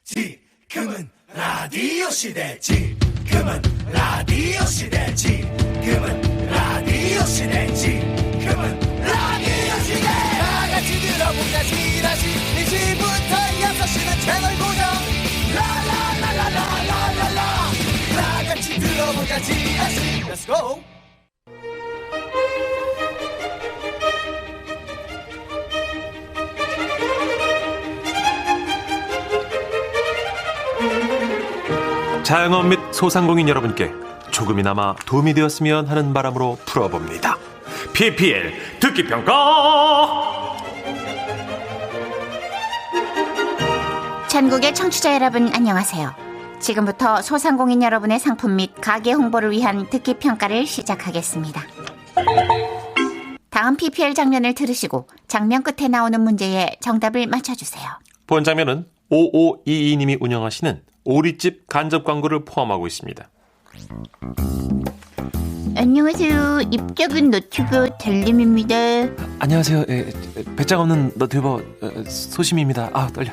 지금은 라디오 시대. 지금은 라디오 시대. 지금은 라디오 시대. 지금은 라디오 시대. 다 같이 들어보자. 지라시 1시부터 6시는 채널 고정. 라라라라라라라라. 다 같이 들어보자. 지라시. Let's go. 자영업 및 소상공인 여러분께 조금이나마 도움이 되었으면 하는 바람으로 풀어봅니다. PPL 듣기평가. 전국의 청취자 여러분 안녕하세요. 지금부터 소상공인 여러분의 상품 및 가게 홍보를 위한 듣기평가를 시작하겠습니다. 다음 PPL 장면을 들으시고 장면 끝에 나오는 문제에 정답을 맞춰주세요. 본 장면은 5522님이 운영하시는 오리집 간접 광고를 포함하고 있습니다. 안녕하세요. 입작은 너튜버 달림입니다. 안녕하세요. 배짱 없는 너튜버 소심입니다. 떨려.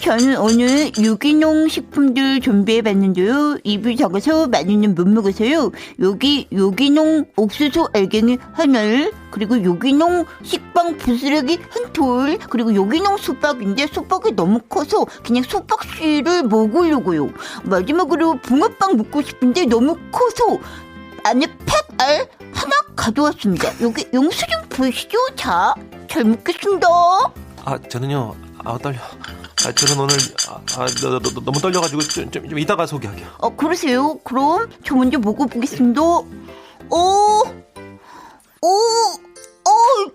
저는 오늘 유기농 식품들 준비해봤는데요. 입이 작아서 많이는 못 먹어서요. 여기 유기농 옥수수 알갱이 하나를, 그리고 유기농 식빵 부스러기 한 톨, 그리고 유기농 수박인데 수박이 너무 커서 그냥 수박씨를 먹으려고요. 마지막으로 붕어빵 먹고 싶은데 너무 커서 안에 팩알 하나 가져왔습니다. 여기 영수증 보이시죠? 자, 잘 먹겠습니다. 저는요. 떨려. 저는 오늘 너무 떨려가지고 좀 이따가 소개할게요. 그러세요? 그럼 저 먼저 먹어보겠습니다.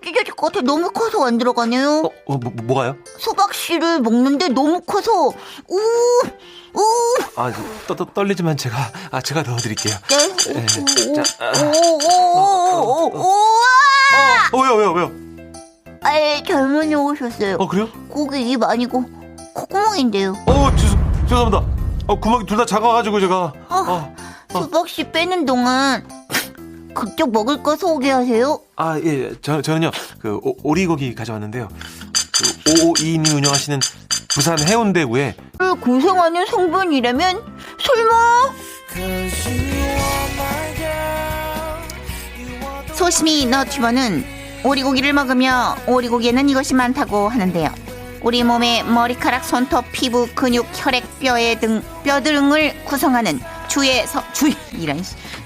찢어질 것 같아. 너무 커서 안 들어가네요. 뭐가요? 수박씨를 먹는데 너무 커서. 떨리지만 제가 넣어드릴게요. 네. 왜요? 잘못 오셨어요. 그래요? 고기 입 아니고 콧구멍인데요. 죄송합니다. 구멍이 둘 다 작아가지고 제가. 수박씨 빼는 동안 그쪽 먹을 거 소개하세요. 예. 저는요, 오리고기 가져왔는데요. 5522님 운영하시는 부산 해운대구에 고생하는 성분이라면 설마? 소심이 너튜버는 오리고기를 먹으며 오리고기에는 이것이 많다고 하는데요. 우리 몸의 머리카락, 손톱, 피부, 근육, 혈액, 뼈 등을 구성하는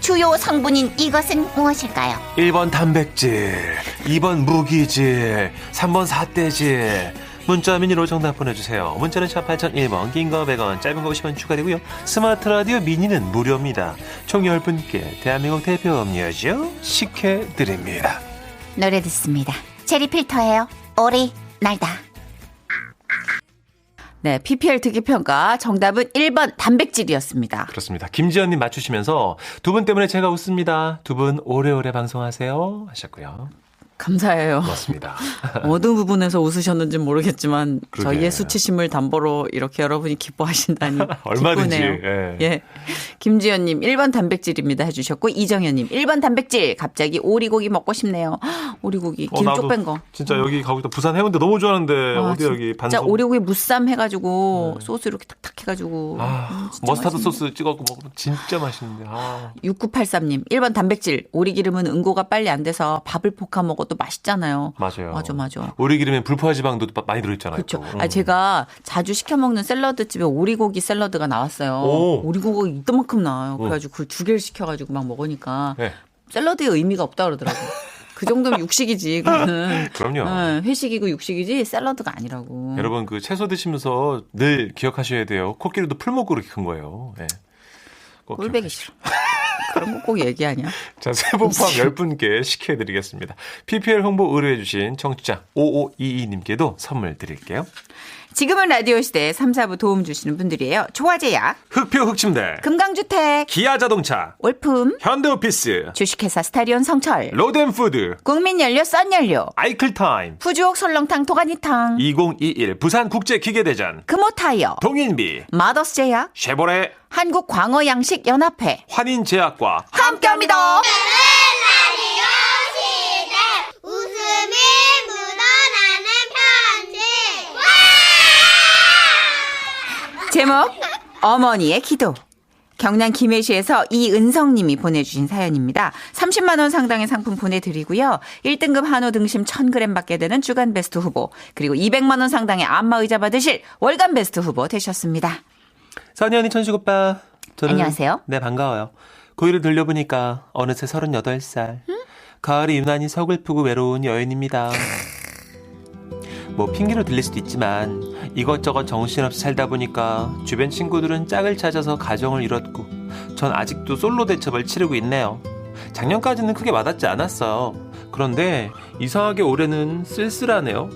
주요 성분인 이것은 무엇일까요? 1번 단백질, 2번 무기질, 3번 사대질. 문자 미니로 정답 보내주세요. 문자는 샵 8001번, 긴 거 100원, 짧은 거 50원 추가되고요. 스마트 라디오 미니는 무료입니다. 총 10분께 대한민국 대표 음료죠 식혜드립니다. 노래 듣습니다. 체리 필터예요. 오리 날다. 네, PPL 듣기평가 정답은 1번 단백질이었습니다. 그렇습니다. 김지연님 맞추시면서 두 분 때문에 제가 웃습니다. 두 분 오래오래 방송하세요 하셨고요. 감사해요. 고맙습니다. 어느 부분에서 웃으셨는지 모르겠지만 그러게. 저희의 수치심을 담보로 이렇게 여러분이 기뻐하신다니 얼마든지. 기쁘네요. 예. 김지연님 1번 단백질입니다 해주셨고, 이정현님 1번 단백질. 갑자기 오리고기 먹고 싶네요. 오리고기 기름 쪽 뺀 거. 진짜 여기 가고 싶다. 부산 해운대 너무 좋아하는데 어디 여기 반송. 진짜 오리고기 무쌈 해가지고 소스 이렇게 탁탁 해가지고 머스타드 맛있네. 소스 찍어갖고 먹으면 진짜 맛있는데. 6983님 1번 단백질. 오리기름은 응고가 빨리 안 돼서 밥을 볶아 먹어도 맛있잖아요. 맞아요. 맞아. 오리기름엔 불포화 지방도 많이 들어있잖아요. 그렇죠. 또. 제가 자주 시켜 먹는 샐러드 집에 오리고기 샐러드가 나왔어요. 오리고기 이만큼 나와요. 그래가지고 그걸 2개를 시켜가지고 막 먹으니까 네. 샐러드의 의미가 없다 그러더라고요. 그 정도면 육식이지. 그거는. 그럼요. 회식이고 육식이지 샐러드가 아니라고. 여러분 채소 드시면서 늘 기억하셔야 돼요. 코끼리도 풀 먹고 그렇게 큰 거예요. 네. 꼴배기 싫어. 그런 거 꼭 얘기하냐? 자, 세 분 포함 10분께 식혜드리겠습니다. PPL 홍보 의뢰해주신 청취자 5522님께도 선물 드릴게요. 지금은 라디오 시대 3, 4부 도움 주시는 분들이에요. 조화제약, 흑표 흑침대, 금강주택, 기아자동차, 올품, 현대오피스, 주식회사 스타리온 성철, 로덴푸드, 국민연료 썬연료, 아이클타임, 푸주옥 설렁탕 도가니탕, 2021 부산국제기계대전, 금호타이어, 동인비, 마더스제약, 쉐보레, 한국광어양식연합회 환인제약과 함께합니다. 웃음이 묻어나는 편지. 제목 어머니의 기도. 경남 김해시에서 이은성님이 보내주신 사연입니다. 30만 원 상당의 상품 보내드리고요. 1등급 한우 등심 1000g 받게 되는 주간 베스트 후보, 그리고 200만 원 상당의 안마의자 받으실 월간 베스트 후보 되셨습니다. 선희 언니, 천식 오빠. 저는 안녕하세요. 네, 반가워요. 고의를 돌려보니까 어느새 38살. 가을이 유난히 서글프고 외로운 여인입니다. 뭐 핑계로 들릴 수도 있지만 이것저것 정신없이 살다 보니까 주변 친구들은 짝을 찾아서 가정을 이뤘고 전 아직도 솔로 대첩을 치르고 있네요. 작년까지는 크게 와닿지 않았어요. 그런데 이상하게 올해는 쓸쓸하네요.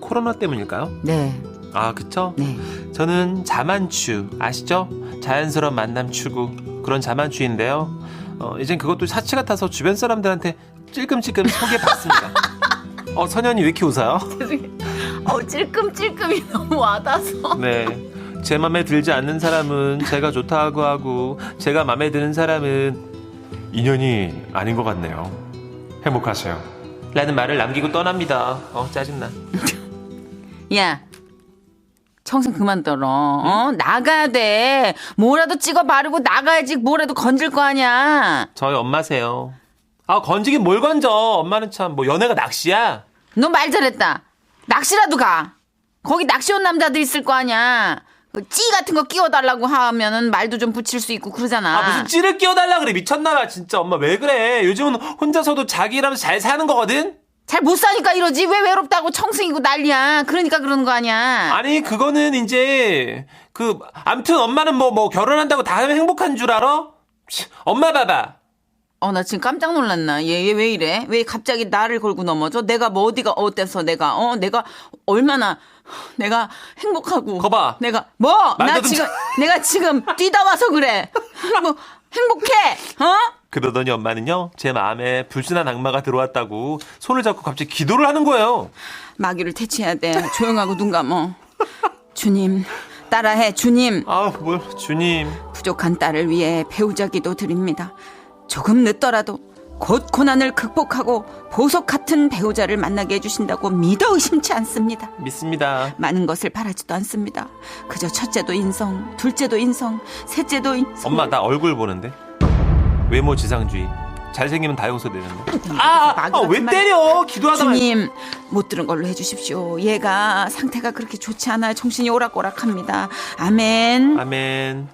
코로나 때문일까요? 네. 아, 그쵸? 네. 저는 자만추 아시죠? 자연스러운 만남 추구, 그런 자만추인데요. 이젠 그것도 사치 같아서 주변 사람들한테 찔끔찔끔 소개받습니다. 선현이 왜 이렇게 웃어요? 찔끔찔끔이 너무 와닿아서. 네, 제 맘에 들지 않는 사람은 제가 좋다고 하고 제가 맘에 드는 사람은 인연이 아닌 것 같네요. 행복하세요 라는 말을 남기고 떠납니다. 짜증나. 야, 청승 그만 떨어. 나가야 돼. 뭐라도 찍어 바르고 나가야지. 뭐라도 건질 거 아니야. 저희 엄마세요. 건지긴 뭘 건져. 엄마는 참 뭐 연애가 낚시야. 너 말 잘했다. 낚시라도 가. 거기 낚시 온 남자들 있을 거 아니야. 찌 같은 거 끼워달라고 하면은 말도 좀 붙일 수 있고 그러잖아. 무슨 찌를 끼워달라 그래. 미쳤나봐 진짜. 엄마 왜 그래. 요즘은 혼자서도 자기 일하면서 잘 사는 거거든. 잘 못 사니까 이러지. 왜 외롭다고 청승이고 난리야. 그러니까 그러는 거 아니야. 아니 그거는 이제 암튼 엄마는 뭐 결혼한다고 다 하면 행복한 줄 알아? 엄마 봐봐. 나 지금 깜짝 놀랐나. 얘 왜 이래? 왜 갑자기 나를 걸고 넘어져? 내가 뭐 어디가 어때서 내가 얼마나 내가 행복하고. 거봐. 내가 내가 지금 뛰다 와서 그래. 뭐 행복해. 그러더니 엄마는요, 제 마음에 불순한 악마가 들어왔다고 손을 잡고 갑자기 기도를 하는 거예요. 마귀를 퇴치해야 돼. 조용하고 눈 감어. 주님, 따라해. 주님. 뭘 주님. 부족한 딸을 위해 배우자 기도 드립니다. 조금 늦더라도 곧 고난을 극복하고 보석 같은 배우자를 만나게 해주신다고 믿어 의심치 않습니다. 믿습니다. 많은 것을 바라지도 않습니다. 그저 첫째도 인성, 둘째도 인성, 셋째도 인성. 엄마 나 얼굴 보는데. 외모 지상주의. 잘생기면 다 용서되는데. 왜 때려? 기도하다가. 주님, 못 들은 걸로 해주십시오. 얘가 상태가 그렇게 좋지 않아요. 정신이 오락오락합니다. 아멘. 아멘.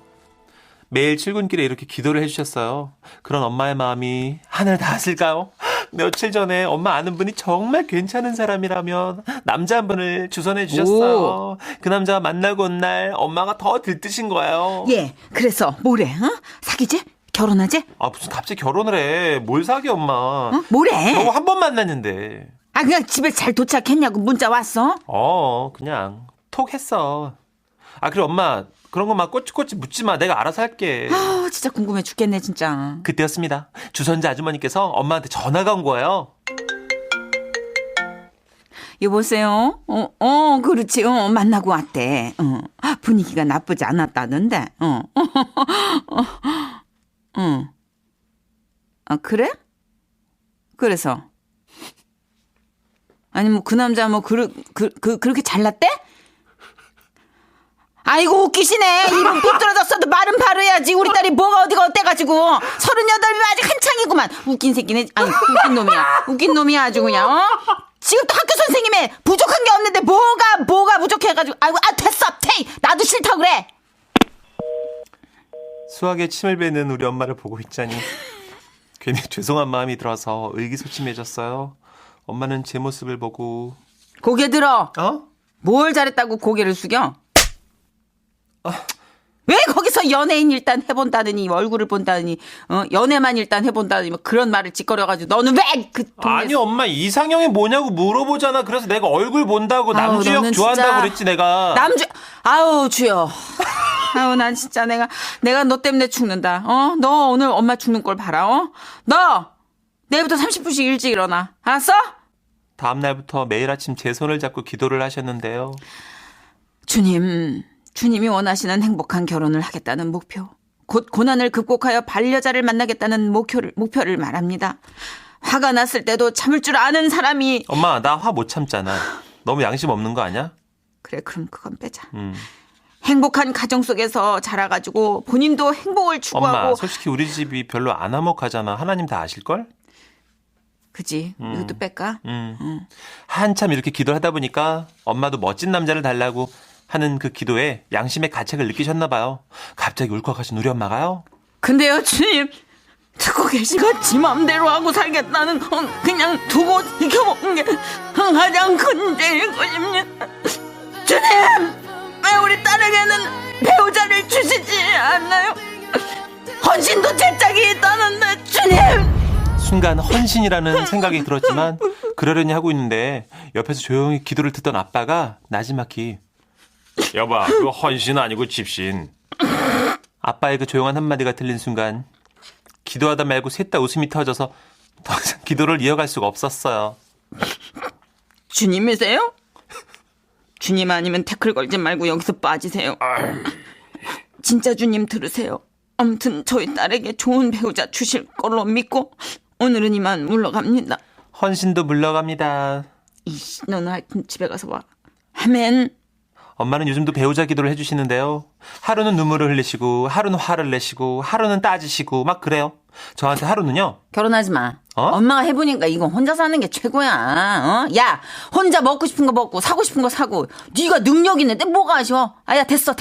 매일 출근길에 이렇게 기도를 해주셨어요. 그런 엄마의 마음이 하늘 닿았을까요? 며칠 전에 엄마 아는 분이 정말 괜찮은 사람이라면 남자 한 분을 주선해 주셨어요. 그 남자와 만나고 온 날 엄마가 더 들뜨신 거예요. 예, 그래서 뭐래? 사귀지? 결혼하지? 무슨 갑자기 결혼을 해. 뭘 사귀어 엄마. 뭐래? 겨우 한 번 만났는데. 그냥 집에 잘 도착했냐고 문자 왔어? 그냥 톡 했어. 그래 엄마 그런 거 막 꼬치꼬치 묻지 마. 내가 알아서 할게. 진짜 궁금해 죽겠네 진짜. 그때였습니다. 주선자 아주머니께서 엄마한테 전화가 온 거예요. 여보세요? 그렇지. 만나고 왔대. 분위기가 나쁘지 않았다던데. 그래? 그래서 아니 뭐 그 남자 뭐 그렇게 잘났대? 아이고 웃기시네. 입은 삐뚤어졌어도 말은 바로 해야지. 우리 딸이 뭐가 어디가 어때가지고 38이면 아직 한창이구만. 웃긴 새끼네. 아니 웃긴 놈이야 아주 그냥. 지금 또 학교 선생님의 부족한 게 없는데 뭐가 부족해가지고. 아이고 됐어. 테이 나도 싫다 그래. 수학에 침을 뱉는 우리 엄마를 보고 있자니 괜히 죄송한 마음이 들어서 의기소침해졌어요. 엄마는 제 모습을 보고 고개 들어. 뭘 잘했다고 고개를 숙여? 왜 거기서 연예인 일단 해본다느니 얼굴을 본다느니 연애만 일단 해본다느니 뭐 그런 말을 짓거려가지고 너는 왜 아니 엄마 이상형이 뭐냐고 물어보잖아. 그래서 내가 얼굴 본다고 남주혁 좋아한다고 그랬지 내가. 주여. 난 진짜 내가 너 때문에 죽는다. 너 오늘 엄마 죽는 걸 봐라. 너 내일부터 30분씩 일찍 일어나. 알았어? 다음 날부터 매일 아침 제 손을 잡고 기도를 하셨는데요. 주님이 원하시는 행복한 결혼을 하겠다는 목표, 곧 고난을 극복하여 반려자를 만나겠다는 목표를 말합니다. 화가 났을 때도 참을 줄 아는 사람이. 엄마 나 화 못 참잖아. 너무 양심 없는 거 아니야? 그래 그럼 그건 빼자. 행복한 가정 속에서 자라가지고 본인도 행복을 추구하고. 엄마, 솔직히 우리 집이 별로 안 화목하잖아. 하나님 다 아실걸? 그지? 이것도 뺄까? 한참 이렇게 기도를 하다 보니까 엄마도 멋진 남자를 달라고 하는 그 기도에 양심의 가책을 느끼셨나 봐요. 갑자기 울컥하신 우리 엄마가요. 근데요, 주님. 듣고 계시고 지 맘대로 하고 살겠다는 건 그냥 두고 지켜보는 게 가장 큰 죄이거든요. 주님, 왜 우리 딸에게는 배우자를 주시지 않나요? 헌신도 제 짝이 있다는데 주님. 순간 헌신이라는 생각이 들었지만 그러려니 하고 있는데 옆에서 조용히 기도를 듣던 아빠가 나지막히 여봐, 그거 헌신 아니고 집신. 아빠의 그 조용한 한마디가 들린 순간 기도하다 말고 셋 다 웃음이 터져서 더 이상 기도를 이어갈 수가 없었어요. 주님이세요? 주님 아니면 태클 걸지 말고 여기서 빠지세요. 진짜 주님 들으세요. 아무튼 저희 딸에게 좋은 배우자 주실 걸로 믿고 오늘은 이만 물러갑니다. 헌신도 물러갑니다. 이씨, 너는 하여튼 집에 가서 와. 아멘. 엄마는 요즘도 배우자 기도를 해주시는데요. 하루는 눈물을 흘리시고 하루는 화를 내시고 하루는 따지시고 막 그래요. 저한테 하루는요. 결혼하지 마. 어? 엄마가 해보니까 이건 혼자 사는 게 최고야. 어? 야, 혼자 먹고 싶은 거 먹고 사고 싶은 거 사고. 네가 능력 있는데 뭐가 아쉬워? 아야, 됐어.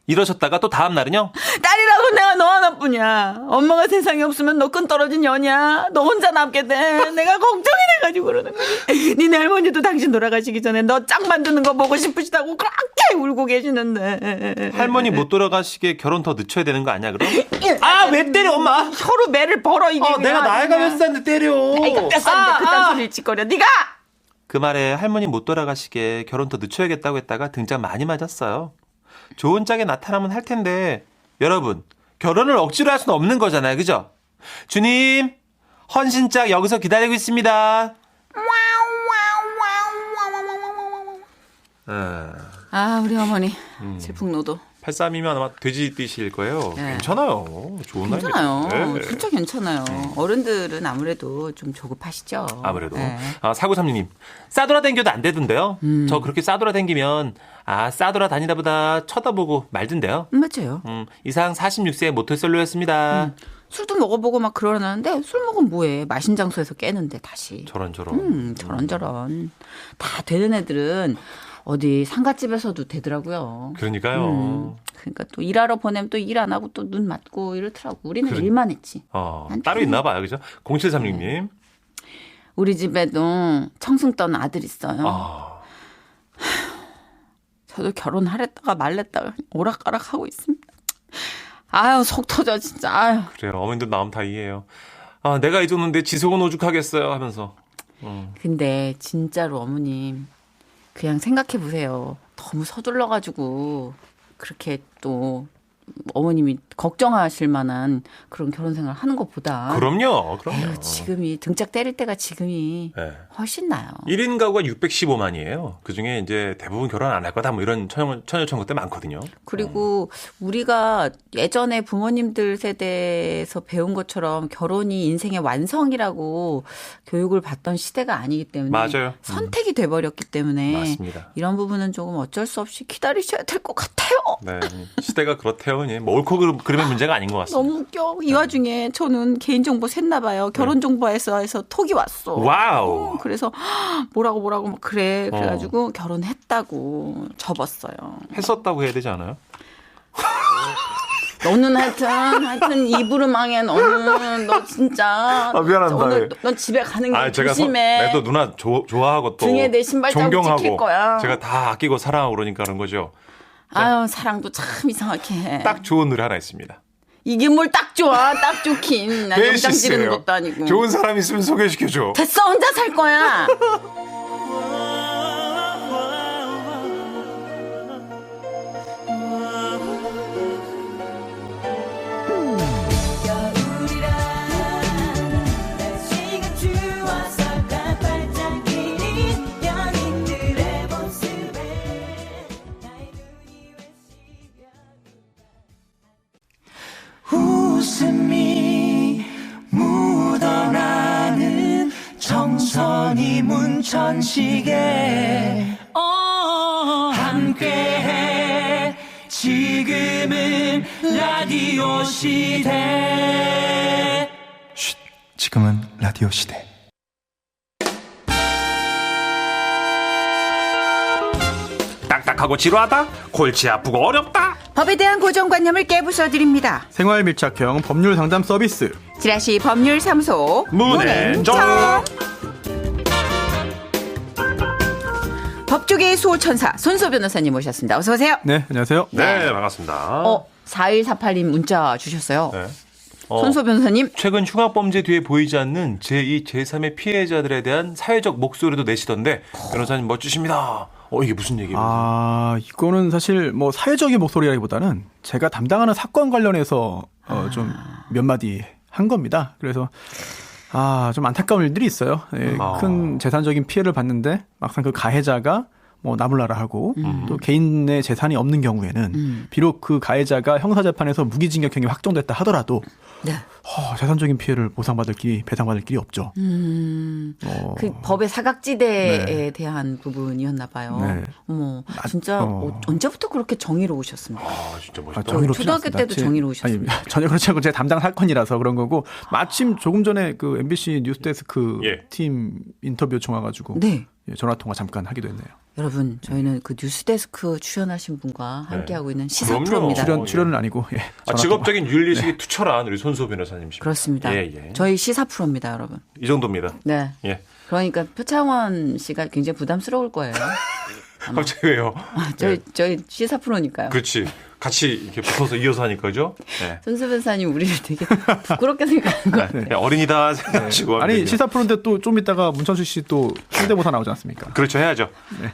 이러셨다가 또 다음 날은요. 딸이라고 내가 너 하나뿐이야. 엄마가 세상에 없으면 너 끈 떨어진 여냐. 너 혼자 남게 돼. 내가 걱정이 돼가지고 그러는 거지. 니네 할머니도 당신 돌아가시기 전에 너 짝 만드는 거 보고 싶으시다고 그렇게 울고 계시는데. 할머니 못 돌아가시게 결혼 더 늦춰야 되는 거 아니야 그럼? 아, 왜 때려 엄마. 서로 매를 벌어 이게. 내가 나이가 몇 살인데 때려. 아이가 몇 살인데 그딴 소리를 짓거려. 네가. 그 말에 할머니 못 돌아가시게 결혼 더 늦춰야겠다고 했다가 등짝 많이 맞았어요. 좋은 짝에 나타나면 할 텐데 여러분, 결혼을 억지로 할 수는 없는 거잖아요. 그죠? 주님, 헌신짝 여기서 기다리고 있습니다. 아, 우리 어머니 질풍노도. 83이면 아마 돼지띠실 거예요. 네. 괜찮아요. 좋은 괜찮아요. 나이인데. 네. 진짜 괜찮아요. 어른들은 아무래도 좀 조급하시죠. 아무래도. 네. 사구삼리님, 싸돌아다녀도 안 되던데요. 저 그렇게 싸돌아다니면 싸돌아 다니다 보다 쳐다보고 말던데요. 맞아요. 이상 46세 모태솔로였습니다. 술도 먹어보고 막 그러는데 술 먹으면 뭐해. 마신 장소에서 깨는데 다시. 저런. 저런. 다 되는 애들은 어디 상가집에서도 되더라고요. 그러니까요. 그러니까 또 일하러 보내면 또 일 안 하고 또 눈 맞고 이렇더라고. 우리는 그래. 일만 했지. 따로 있나 봐요. 그죠? 0736님. 우리 집에도 청승 떤 아들 있어요. 저도 결혼하랬다가 말랬다가 오락가락 하고 있습니다. 아유, 속 터져 진짜. 아유. 그래요. 어머님들 마음 다 이해해요. 내가 잊었는데 지속은 오죽하겠어요 하면서. 근데 진짜로 어머님 그냥 생각해 보세요. 너무 서둘러가지고 그렇게 또 어머님이 걱정하실 만한 그런 결혼 생활 하는 것보다. 그럼요. 에휴, 지금이 등짝 때릴 때가 지금이 네. 훨씬 나요. 1인 가구가 615만이에요. 그중에 이제 대부분 결혼 안 할 거다 뭐 이런 처녀청구 때 많거든요. 그리고 우리가 예전에 부모님들 세대에서 배운 것처럼 결혼이 인생의 완성이라고 교육을 받던 시대가 아니기 때문에 맞아요. 선택이 돼버렸기 때문에 맞습니다. 이런 부분은 조금 어쩔 수 없이 기다리셔야 될 것 같아요. 네, 시대가 그렇대요. 뭐 옳고 그름의 문제가 아닌 것 같습니다. 너무 웃겨. 이 와중에 저는 개인정보 샜나 봐요. 결혼정보에서 톡이 왔어. 와우. 그래서 뭐라고 막 그래. 그래가지고 결혼했다고 접었어요. 했었다고 해야 되지 않아요? 너는 하여튼 이불을 망해. 너는 너 진짜 미안합니다. 오늘 넌 집에 가는 게 제가 조심해. 또 누나 좋아하고 또 등에 내 신발 자국 존경하고 찍힐 거야. 제가 다 아끼고 사랑하고 그러니까 그런 거죠. 아유, 사랑도 참 이상하게 해. 딱 좋은 노래 하나 있습니다. 이게 뭘 딱 좋아. 딱 좋긴. 난 영장 지르는 것도 아니고. 좋은 사람 있으면 소개시켜줘. 됐어, 혼자 살 거야. 웃음이 묻어나는 정선이 문천식에 함께해 지금은 라디오 시대. 지금은 라디오 시대. 딱딱하고 지루하다? 골치 아프고 어렵다? 법에 대한 고정관념을 깨부숴드립니다. 생활 밀착형 법률 상담 서비스. 지라시 법률사무소 문앤정. 법조계의 수호천사 손소 변호사님 모셨습니다. 어서 오세요. 네, 안녕하세요. 네, 반갑습니다. 4148님 문자 주셨어요. 네. 손소 변호사님. 최근 흉악범죄 뒤에 보이지 않는 제2, 제3의 피해자들에 대한 사회적 목소리도 내시던데 변호사님 멋지십니다. 이게 무슨 얘기예요? 이거는 사실 뭐 사회적인 목소리라기보다는 제가 담당하는 사건 관련해서 좀 몇 마디 한 겁니다. 그래서 좀 안타까운 일들이 있어요. 예, 큰 재산적인 피해를 봤는데 막상 그 가해자가 뭐 나몰라라 하고 또 개인의 재산이 없는 경우에는 비록 그 가해자가 형사재판에서 무기징역형이 확정됐다 하더라도 네. 재산적인 피해를 보상받을 길이 배상받을 길이 없죠. 그 법의 사각지대에 대한 부분이었나 봐요. 네. 어머, 진짜 언제부터 그렇게 정의로우셨습니다. 진짜 멋있다. 정의롭지 초등학교 않습니다. 때도 정의로우셨습니다. 아니, 전혀 그렇지 않고 제 담당 사건이라서 그런 거고 마침 조금 전에 그 MBC 뉴스데스크 팀 인터뷰 요청 와가지고 네. 전화 통화 잠깐 하기도 했네요. 여러분, 저희는 그 뉴스데스크 출연하신 분과 함께하고 있는 시사 그럼요. 프로입니다. 출연은 아니고 전화 직업적인 윤리식이 투철한 우리 손소 변호사님이십니다. 그렇습니다. 예. 저희 시사 프로입니다, 여러분. 이 정도입니다. 네. 예. 그러니까 표창원 씨가 굉장히 부담스러울 거예요. 갑자기 왜요? 저희 시사 프로니까요. 그렇지. 같이 이렇게 붙어서 이어서 하니까죠. 네. 손수 변사님 우리를 되게 부끄럽게 생각하는 거 같아요. 네. 어린이다 생각하시고. 아니 시사 프로인데 또 좀 이따가 문천수 씨 또 성대모사 나오지 않습니까? 그렇죠. 해야죠.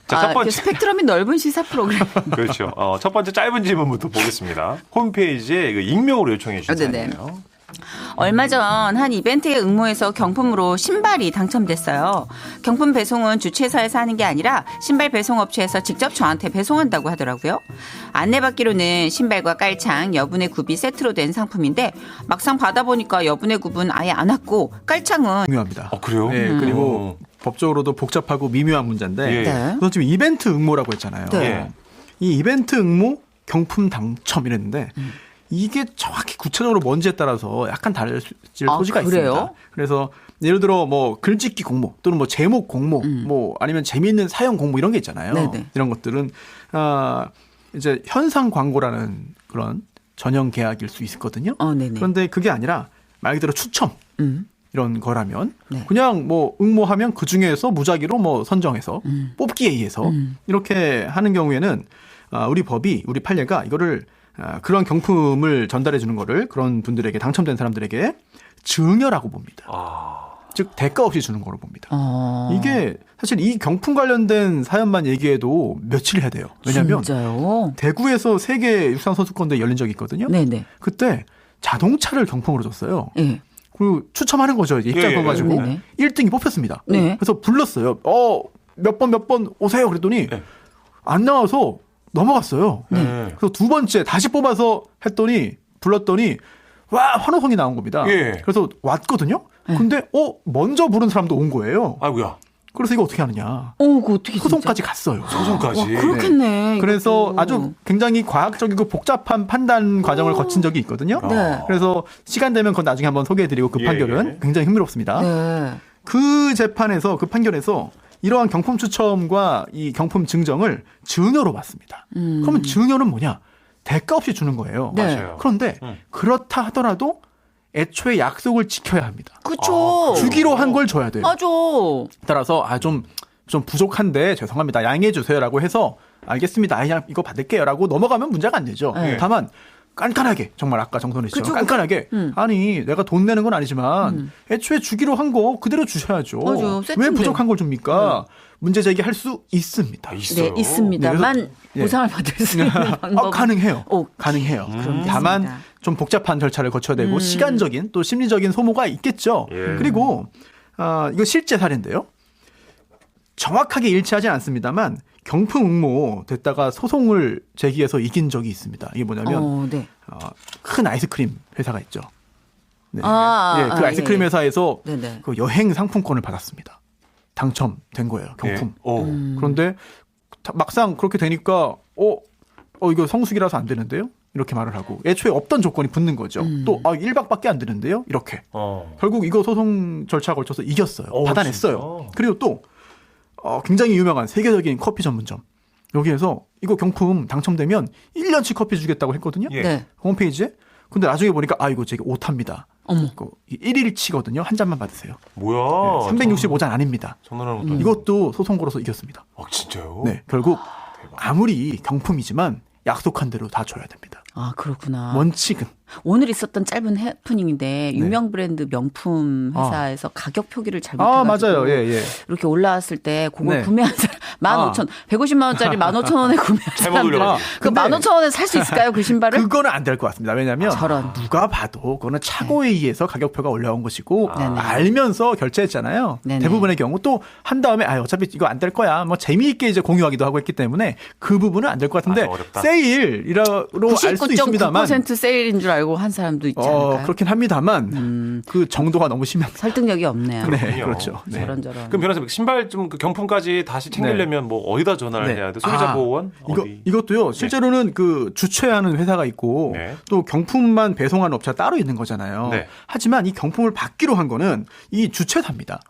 자, 첫 번째. 그 스펙트럼이 넓은 시사 프로그램. 그렇죠. 첫 번째 짧은 질문부터 보겠습니다. 홈페이지에 익명으로 요청해 주신 사연이에요. 얼마 전 한 이벤트에 응모해서 경품으로 신발이 당첨됐어요. 경품 배송은 주최사에서 하는 게 아니라 신발 배송업체에서 직접 저한테 배송한다고 하더라고요. 안내받기로는 신발과 깔창, 여분의 굽이 세트로 된 상품인데 막상 받아보니까 여분의 굽은 아예 안 왔고 깔창은 미묘합니다. 그래요? 네, 그리고 법적으로도 복잡하고 미묘한 문제인데 예. 네. 우선 지금 이벤트 응모라고 했잖아요. 네. 이 이벤트 응모 경품 당첨 이랬는데 이게 정확히 구체적으로 뭔지에 따라서 약간 다를 소지가 그래요? 있습니다. 그래서 예를 들어 뭐 글짓기 공모 또는 뭐 제목 공모 뭐 아니면 재미있는 사연 공모 이런 게 있잖아요. 네네. 이런 것들은 이제 현상 광고라는 그런 전형 계약일 수 있거든요. 네네. 그런데 그게 아니라 말 그대로 추첨 이런 거라면 네. 그냥 뭐 응모하면 그 중에서 무작위로 뭐 선정해서 뽑기에 의해서 이렇게 하는 경우에는 우리 판례가 이거를 그런 경품을 전달해 주는 거를 그런 분들에게 당첨된 사람들에게 증여라고 봅니다. 즉 대가 없이 주는 거로 봅니다. 이게 사실 이 경품 관련된 사연만 얘기해도 며칠 해야 돼요. 왜냐하면 진짜요? 대구에서 세계 육상 선수권대회 열린 적이 있거든요. 네네. 그때 자동차를 경품으로 줬어요. 네. 그리고 추첨하는 거죠. 이제 입장 써가지고 네네. 1등이 뽑혔습니다. 네. 그래서 불렀어요. 몇 번 오세요. 그랬더니 안 나와서 넘어갔어요. 그래서 두 번째 다시 뽑아서 불렀더니 와 환호성이 나온 겁니다. 예. 그래서 왔거든요. 근데 먼저 부른 사람도 온 거예요. 아이고야. 그래서 이거 어떻게 하느냐. 그거 어떻게 소송까지 갔어요. 소송까지. 그렇겠네. 그래서 이것도. 아주 굉장히 과학적이고 복잡한 판단 과정을 거친 적이 있거든요. 네. 그래서 시간 되면 그건 나중에 한번 소개해드리고 그 판결은 굉장히 흥미롭습니다. 네. 그 재판에서 그 판결에서 이러한 경품 추첨과 이 경품 증정을 증여로 받습니다. 그러면 증여는 뭐냐? 대가 없이 주는 거예요. 네. 맞아요. 그런데 그렇다 하더라도 애초에 약속을 지켜야 합니다. 그쵸. 주기로 한 걸 줘야 돼요. 맞아. 따라서 좀 부족한데 죄송합니다. 양해해 주세요라고 해서 알겠습니다. 그냥 이거 받을게요라고 넘어가면 문제가 안 되죠. 네. 다만 깐깐하게 정말 아까 정선희 씨처럼 깐깐하게 아니 내가 돈 내는 건 아니지만 애초에 주기로 한 거 그대로 주셔야죠. 맞아요. 왜 세트인데. 부족한 걸 줍니까? 문제 제기할 수 있습니다. 있어요. 네, 있습니다만 네. 보상을 받을 수 있는 방법. 가능해요. 오, 가능해요. 그럼 다만 됐습니다. 좀 복잡한 절차를 거쳐야 되고 시간적인 또 심리적인 소모가 있겠죠. 예. 그리고 이거 실제 사례인데요. 정확하게 일치하지 않습니다만 경품 응모 됐다가 소송을 제기해서 이긴 적이 있습니다. 이게 뭐냐면 네. 큰 아이스크림 회사가 있죠. 네. 아, 그 아이스크림 예. 회사에서 네네. 그 여행 상품권을 받았습니다. 당첨된 거예요. 경품. 예. 그런데 막상 그렇게 되니까 이거 성수기라서 안 되는데요? 이렇게 말을 하고 애초에 없던 조건이 붙는 거죠. 또 1박밖에 안 되는데요? 이렇게. 결국 이거 소송 절차 걸쳐서 이겼어요. 받아냈어요. 진짜? 그리고 또 굉장히 유명한 세계적인 커피 전문점. 여기에서 이거 경품 당첨되면 1년치 커피 주겠다고 했거든요. 예. 네. 홈페이지에. 근데 나중에 보니까 이거 제가 오타입니다. 어머. 1일치거든요. 한 잔만 받으세요. 뭐야? 365잔 아닙니다. 장난하는 것도 이것도 소송 걸어서 이겼습니다. 진짜요? 네, 결국 아무리 경품이지만 약속한 대로 다 줘야 됩니다. 아, 그렇구나. 원칙은. 오늘 있었던 짧은 해프닝인데 유명 브랜드 명품 회사에서 가격 표기를 잘못해가지고 맞아요. 예. 이렇게 올라왔을 때 그걸 네. 구매한 사람 15,000 150만 원짜리 15,000원에 구매한 잘못 사람들 올려가지고. 그 15,000원에 살 수 있을까요? 그 신발을? 그거는 안 될 것 같습니다. 왜냐하면 저런. 누가 봐도 그거는 착오에 의해서 가격표가 올라온 것이고 네네. 알면서 결제했잖아요. 네네. 대부분의 경우 또 한 다음에 어차피 이거 안 될 거야. 뭐 재미있게 이제 공유하기도 하고 했기 때문에 그 부분은 안 될 것 같은데 어렵다. 세일이라로 알 수도 있습니다만 99.9% 세일인 줄 알고 한 사람도 있지 않을까요? 그렇긴 합니다만 그 정도가 너무 심합니다. 설득력이 없네요. 네, 그렇군요. 그렇죠. 네. 저런저런. 그럼 변호사님 신발 좀 그 경품까지 다시 챙기려면 뭐 어디다 전화를 네. 해야 돼? 소비자 보호원? 어디? 이것도요. 실제로는 그 주최하는 회사가 있고 네. 또 경품만 배송하는 업체가 따로 있는 거잖아요. 네. 하지만 이 경품을 받기로 한 거는 이 주최사입니다.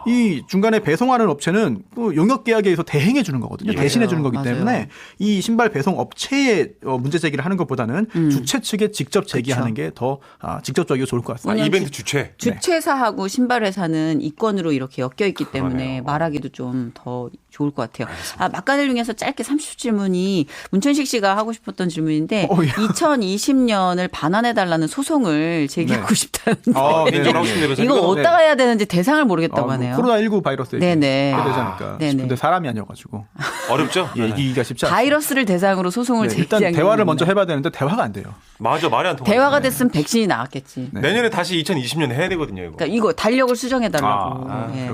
이 중간에 배송하는 업체는 또 용역 계약에 의해서 대행해 주는 거거든요. 예. 대신해 주는 거기 맞아요. 때문에 이 신발 배송 업체에 문제 제기를 하는 것보다는 주최 측에 직접 제기하는 게 더 직접적이고 좋을 것 같습니다. 이벤트 주최. 주최사하고 신발회사는 이권으로 이렇게 엮여 있기 때문에 말하기도 좀 더 좋을 것 같아요. 막간을 중에서 짧게 30초 질문이 문천식 씨가 하고 싶었던 질문인데 2020년을 반환해달라는 소송을 제기하고 싶다는데 개인적으로 하고 싶은 대로 이거 어디다가 해야 되는지 대상을 모르겠다고 하네요. 코로나19 바이러스에 네네. 되지 않을까 네네. 싶은데 사람이 아니어가지고 어렵죠? 얘기가 쉽지 않습니다. 바이러스를 대상으로 소송을 일단 제기한 대화를 경우는 먼저 해봐야 되는데 대화가 안 돼요. 맞아, 말이 안 통해. 대화가 됐으면 백신이 나왔겠지. 내년에 다시 2020년에 해야 되거든요, 이거. 그러니까 이거 달력을 수정해달라고.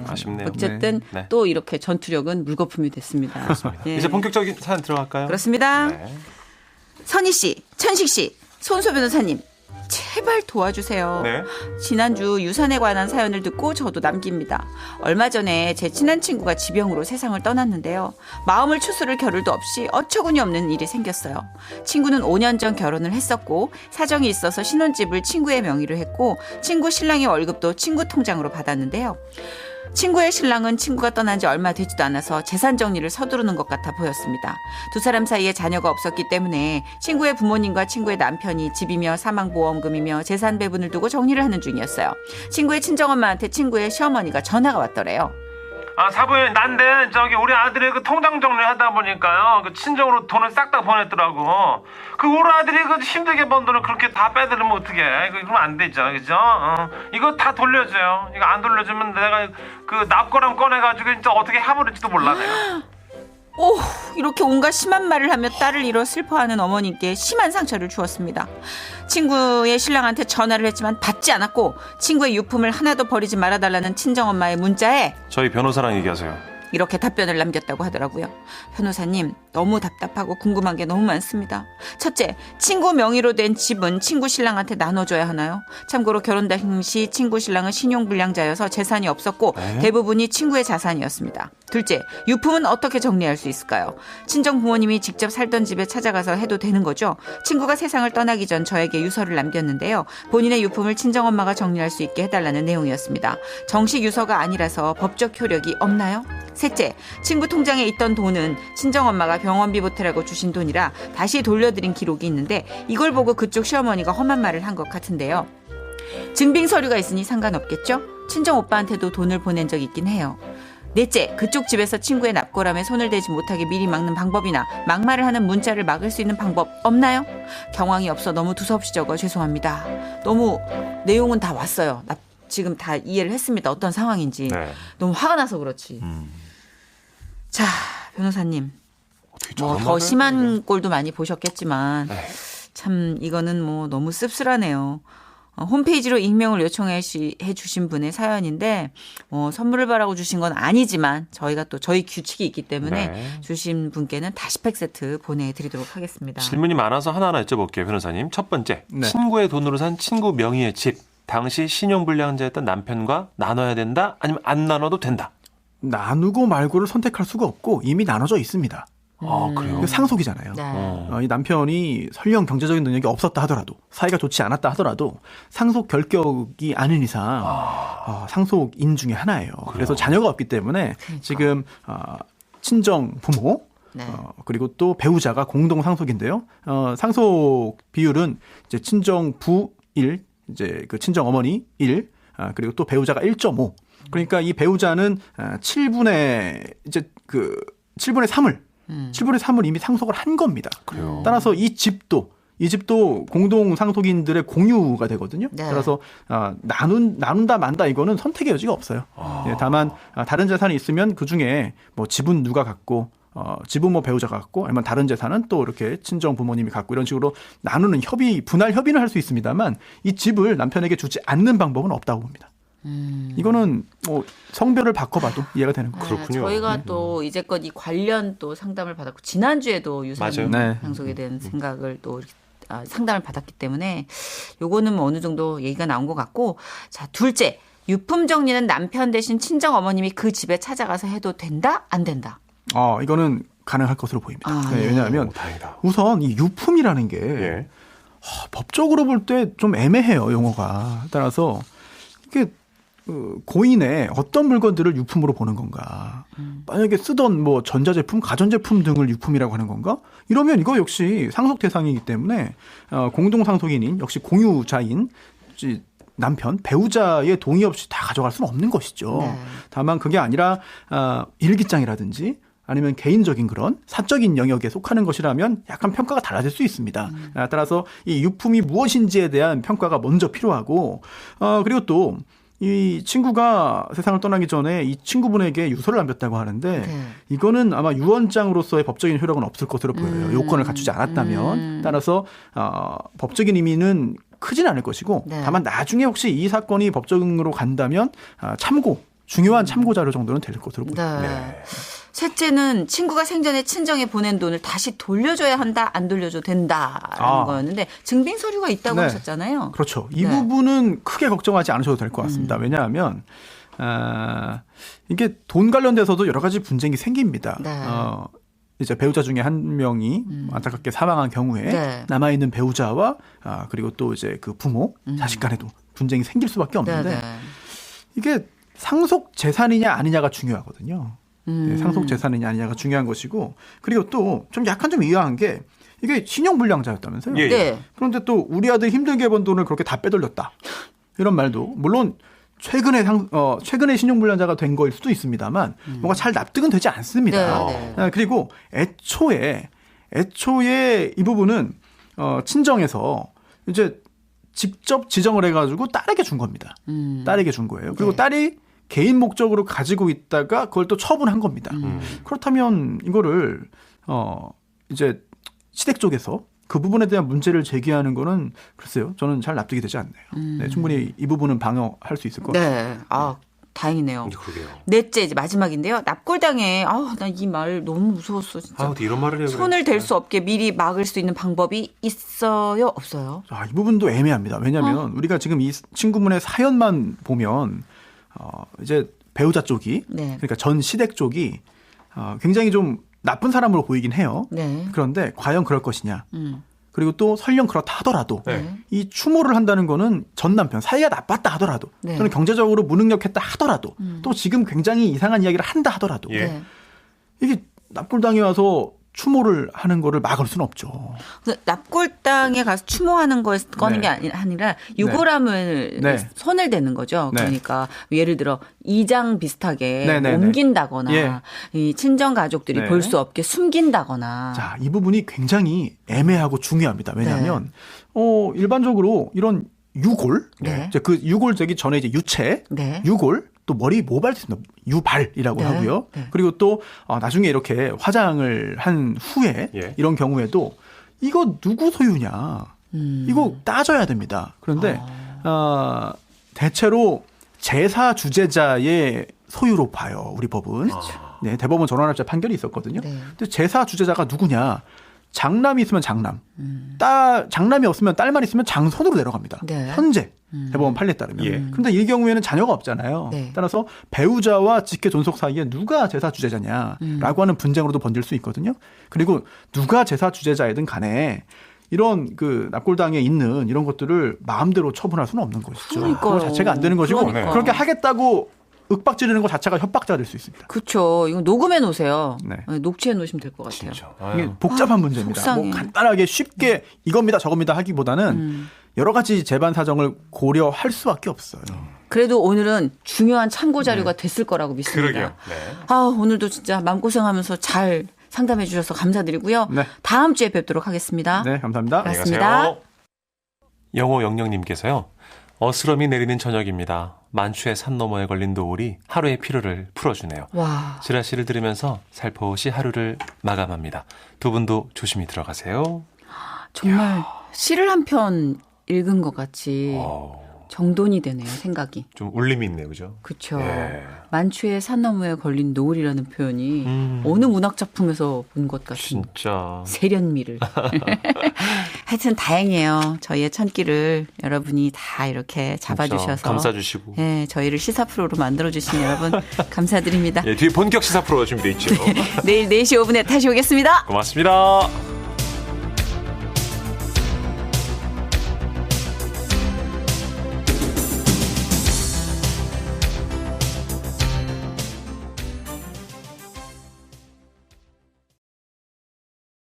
아쉽네요. 어쨌든 네. 또 이렇게 전투력은 물거품이 됐습니다. 예. 이제 본격적인 사연 들어갈까요? 그렇습니다. 네. 선희 씨, 천식 씨, 손소 변호사님. 제발 도와주세요. 네. 지난주 유산에 관한 사연을 듣고 저도 남깁니다. 얼마 전에 제 친한 친구가 지병으로 세상을 떠났는데요. 마음을 추스를 겨를도 없이 어처구니 없는 일이 생겼어요. 친구는 5년 전 결혼을 했었고 사정이 있어서 신혼집을 친구의 명의로 했고 친구 신랑의 월급도 친구 통장으로 받았는데요. 친구의 신랑은 친구가 떠난 지 얼마 되지도 않아서 재산 정리를 서두르는 것 같아 보였습니다. 두 사람 사이에 자녀가 없었기 때문에 친구의 부모님과 친구의 남편이 집이며 사망보험금이며 재산 배분을 두고 정리를 하는 중이었어요. 친구의 친정엄마한테 친구의 시어머니가 전화가 왔더래요. 사부인 난데 우리 아들이 그 통장 정리하다 보니까요 그 친정으로 돈을 싹 다 보냈더라고. 그 우리 아들이 그 힘들게 번 돈을 그렇게 다 빼들으면 어떡해? 그러면 안 되죠, 그죠? 이거 다 돌려줘요. 이거 안 돌려주면 내가 그 납고랑 꺼내가지고 진짜 어떻게 해버릴지도 몰라 내가. 오, 이렇게 온갖 심한 말을 하며 딸을 잃어 슬퍼하는 어머님께 심한 상처를 주었습니다. 친구의 신랑한테 전화를 했지만 받지 않았고 친구의 유품을 하나도 버리지 말아달라는 친정엄마의 문자에 저희 변호사랑 얘기하세요. 이렇게 답변을 남겼다고 하더라고요. 변호사님, 너무 답답하고 궁금한 게 너무 많습니다. 첫째, 친구 명의로 된 집은 친구 신랑한테 나눠줘야 하나요? 참고로 결혼 당시 친구 신랑은 신용불량자여서 재산이 없었고 대부분이 친구의 자산이었습니다. 둘째, 유품은 어떻게 정리할 수 있을까요? 친정 부모님이 직접 살던 집에 찾아가서 해도 되는 거죠? 친구가 세상을 떠나기 전 저에게 유서를 남겼는데요. 본인의 유품을 친정엄마가 정리할 수 있게 해달라는 내용이었습니다. 정식 유서가 아니라서 법적 효력이 없나요? 셋째, 친구 통장에 있던 돈은 친정엄마가 병원비 보태라고 주신 돈이라 다시 돌려드린 기록이 있는데 이걸 보고 그쪽 시어머니가 험한 말을 한 것 같은데요. 증빙 서류가 있으니 상관없겠죠? 친정오빠한테도 돈을 보낸 적이 있긴 해요. 넷째, 그쪽 집에서 친구의 납골함에 손을 대지 못하게 미리 막는 방법이나 막말을 하는 문자를 막을 수 있는 방법 없나요? 경황이 없어 너무 두서없이 적어 죄송합니다. 너무 내용은 다 왔어요. 나 지금 다 이해를 했습니다. 어떤 상황인지. 네. 너무 화가 나서 그렇지. 자, 변호사님. 뭐 저런 더 말을 심한 꼴도 많이 보셨겠지만 네. 참 이거는 뭐 너무 씁쓸하네요. 홈페이지로 익명을 요청해 주신 분의 사연인데 선물을 바라고 주신 건 아니지만 저희가 또 저희 규칙이 있기 때문에 네. 주신 분께는 다시팩 세트 보내드리도록 하겠습니다. 질문이 많아서 하나하나 여쭤볼게요, 변호사님. 첫 번째, 네. 친구의 돈으로 산 친구 명의의 집. 당시 신용불량자였던 남편과 나눠야 된다? 아니면 안 나눠도 된다? 나누고 말고를 선택할 수가 없고 이미 나눠져 있습니다. 그래요? 이거 상속이잖아요. 네. 이 남편이 설령 경제적인 능력이 없었다 하더라도 사이가 좋지 않았다 하더라도 상속 결격이 아닌 이상 상속인 중에 하나예요. 그래서 자녀가 없기 때문에 지금 친정 부모 네. 그리고 또 배우자가 공동 상속인데요. 상속 비율은 이제 친정 부 1, 이제 그 친정 어머니 1, 그리고 또 배우자가 1.5. 그러니까 이 배우자는 7분의 3을 7분의 3을 이미 상속을 한 겁니다. 그래요. 따라서 이 집도 공동 상속인들의 공유가 되거든요. 네. 따라서 나눈다 만다 이거는 선택의 여지가 없어요. 예, 다만 다른 재산이 있으면 그 중에 뭐 집은 누가 갖고 집은 뭐 배우자가 갖고 아니면 다른 재산은 또 이렇게 친정 부모님이 갖고 이런 식으로 나누는 분할 협의는 할 수 있습니다만 이 집을 남편에게 주지 않는 방법은 없다고 봅니다. 이거는 뭐 성별을 바꿔봐도 이해가 되는 거예요. 그렇군요. 저희가 또 이제껏 이 관련 또 상담을 받았고 지난주에도 유산 맞아요. 네. 상속에 대한 생각을 또 상담을 받았기 때문에 요거는 뭐 어느 정도 얘기가 나온 것 같고 자 둘째 유품 정리는 남편 대신 친정 어머님이 그 집에 찾아가서 해도 된다 안 된다. 이거는 가능할 것으로 보입니다. 예. 왜냐하면 다행이다. 우선 이 유품이라는 게 예. 법적으로 볼 때 좀 애매해요, 용어가. 따라서 이게 고인의 어떤 물건들을 유품으로 보는 건가? 만약에 쓰던 뭐 전자제품, 가전제품 등을 유품이라고 하는 건가? 이러면 이거 역시 상속 대상이기 때문에 공동 상속인인 역시 공유자인 남편, 배우자의 동의 없이 다 가져갈 수는 없는 것이죠. 네. 다만 그게 아니라 일기장이라든지 아니면 개인적인 그런 사적인 영역에 속하는 것이라면 약간 평가가 달라질 수 있습니다. 따라서 이 유품이 무엇인지에 대한 평가가 먼저 필요하고 그리고 또 이 친구가 세상을 떠나기 전에 이 친구분에게 유서를 남겼다고 하는데 네. 이거는 아마 유언장으로서의 법적인 효력은 없을 것으로 보여요. 요건을 갖추지 않았다면. 따라서 법적인 의미는 크진 않을 것이고 네. 다만 나중에 혹시 이 사건이 법정으로 간다면 중요한 참고 자료 정도는 될 것으로 보입니다. 네. 셋째는 친구가 생전에 친정에 보낸 돈을 다시 돌려줘야 한다, 안 돌려줘도 된다라는 거였는데 증빙 서류가 있다고 네. 하셨잖아요. 그렇죠. 이 네. 부분은 크게 걱정하지 않으셔도 될 것 같습니다. 왜냐하면 이게 돈 관련돼서도 여러 가지 분쟁이 생깁니다. 네. 이제 배우자 중에 한 명이 안타깝게 사망한 경우에 네. 남아 있는 배우자와 그리고 또 이제 그 부모, 자식 간에도 분쟁이 생길 수밖에 없는데 네. 이게 상속 재산이냐 아니냐가 중요하거든요. 네, 상속 재산이냐 아니냐가 중요한 것이고 그리고 또 좀 약간 좀 의아한 게 이게 신용불량자였다면서요. 예. 네. 그런데 또 우리 아들 힘들게 번 돈을 그렇게 다 빼돌렸다. 이런 말도 물론 최근에 신용불량자가 된 거일 수도 있습니다만 뭔가 잘 납득은 되지 않습니다. 네. 그리고 애초에 이 부분은 친정에서 이제 직접 지정을 해가지고 딸에게 준 겁니다. 딸에게 준 거예요. 그리고 네. 딸이 개인 목적으로 가지고 있다가 그걸 또 처분한 겁니다. 그렇다면 이거를 이제 시댁 쪽에서 그 부분에 대한 문제를 제기하는 거는 글쎄요, 저는 잘 납득이 되지 않네요. 네, 충분히 이 부분은 방어할 수 있을 것 같습니다. 네. 다행이네요. 그러게요. 넷째 이제 마지막인데요. 납골당에 나 이 말 너무 무서웠어 진짜. 어떻게 이런 말을 해요? 손을 댈 수 없게 미리 막을 수 있는 방법이 있어요, 없어요? 자, 이 부분도 애매합니다. 왜냐하면 우리가 지금 이 친구분의 사연만 보면 이제 배우자 쪽이 네. 그러니까 전 시댁 쪽이 굉장히 좀 나쁜 사람으로 보이긴 해요. 네. 그런데 과연 그럴 것이냐. 그리고 또 설령 그렇다 하더라도 네. 이 추모를 한다는 거는 전 남편 사이가 나빴다 하더라도 네. 또는 경제적으로 무능력했다 하더라도 또 지금 굉장히 이상한 이야기를 한다 하더라도 예. 네. 이게 납골당에 와서 추모를 하는 거를 막을 수는 없죠. 그래서 납골당에 가서 추모하는 걸 꺼는 네. 게 아니라 유골함을 네. 손을 대는 거죠. 네. 그러니까 예를 들어 이장 비슷하게 네, 네, 네. 옮긴다거나 예. 이 친정 가족들이 네. 볼 수 없게 숨긴다거나. 자, 이 부분이 굉장히 애매하고 중요합니다. 왜냐하면 일반적으로 이런 유골, 네. 이제 그 유골 되기 전에 이제 유체, 네. 유골, 또 머리 모발 있습니다. 유발이라고 네. 하고요. 네. 그리고 또 나중에 이렇게 화장을 한 후에 예. 이런 경우에도 이거 누구 소유냐, 이거 따져야 됩니다. 그런데 대체로 제사 주재자의 소유로 봐요. 우리 법은. 네, 대법원 전원합자 판결이 있었거든요. 네. 근데 제사 주재자가 누구냐? 장남이 있으면 장남, 장남이 없으면 딸만 있으면 장손으로 내려갑니다. 네. 현재. 대법원 판례에 따르면. 예. 그런데 이 경우에는 자녀가 없잖아요. 네. 따라서 배우자와 직계 존속 사이에 누가 제사 주재자냐라고 하는 분쟁으로도 번질 수 있거든요. 그리고 누가 제사 주재자이든 간에 이런 그 납골당에 있는 이런 것들을 마음대로 처분할 수는 없는 것이죠. 그러니까요. 그거 자체가 안 되는 것이고 그러니까. 그렇게 하겠다고 윽박 지르는 것 자체가 협박자가 될 수 있습니다. 그렇죠. 이거 녹음해 놓으세요. 네. 녹취해 놓으시면 될 것 같아요. 진짜. 이게 아유. 복잡한 문제입니다. 속상해. 뭐 간단하게 쉽게 이겁니다 저겁니다 하기보다는 여러 가지 재반 사정을 고려할 수밖에 없어요. 그래도 오늘은 중요한 참고 자료가 됐을 거라고 믿습니다. 그러게요. 네. 아, 오늘도 진짜 마음고생하면서 잘 상담해 주셔서 감사드리고요. 네. 다음 주에 뵙도록 하겠습니다. 네, 감사합니다. 안녕히 맞습니다. 가세요. 영호영영님께서요. 어스럼이 내리는 저녁입니다. 만추의 산 너머에 걸린 노을이 하루의 피로를 풀어주네요. 와, 지라시를 들으면서 살포시 하루를 마감합니다. 두 분도 조심히 들어가세요. 정말 시를 한 편 읽은 것 같이 정돈이 되네요, 생각이. 좀 울림이 있네요, 그죠? 그렇죠. 예. 만추의 산 너머에 걸린 노을이라는 표현이 어느 문학 작품에서 본 것 같은 진짜. 세련미를. 하여튼 다행이에요. 저희의 찬길을 여러분이 다 이렇게 잡아주셔서. 감싸주시고. 네, 저희를 시사 프로로 만들어주신 여러분 감사드립니다. 예, 뒤에 본격 시사 프로가 준비되어 있죠. 내일 4시 5분에 다시 오겠습니다. 고맙습니다.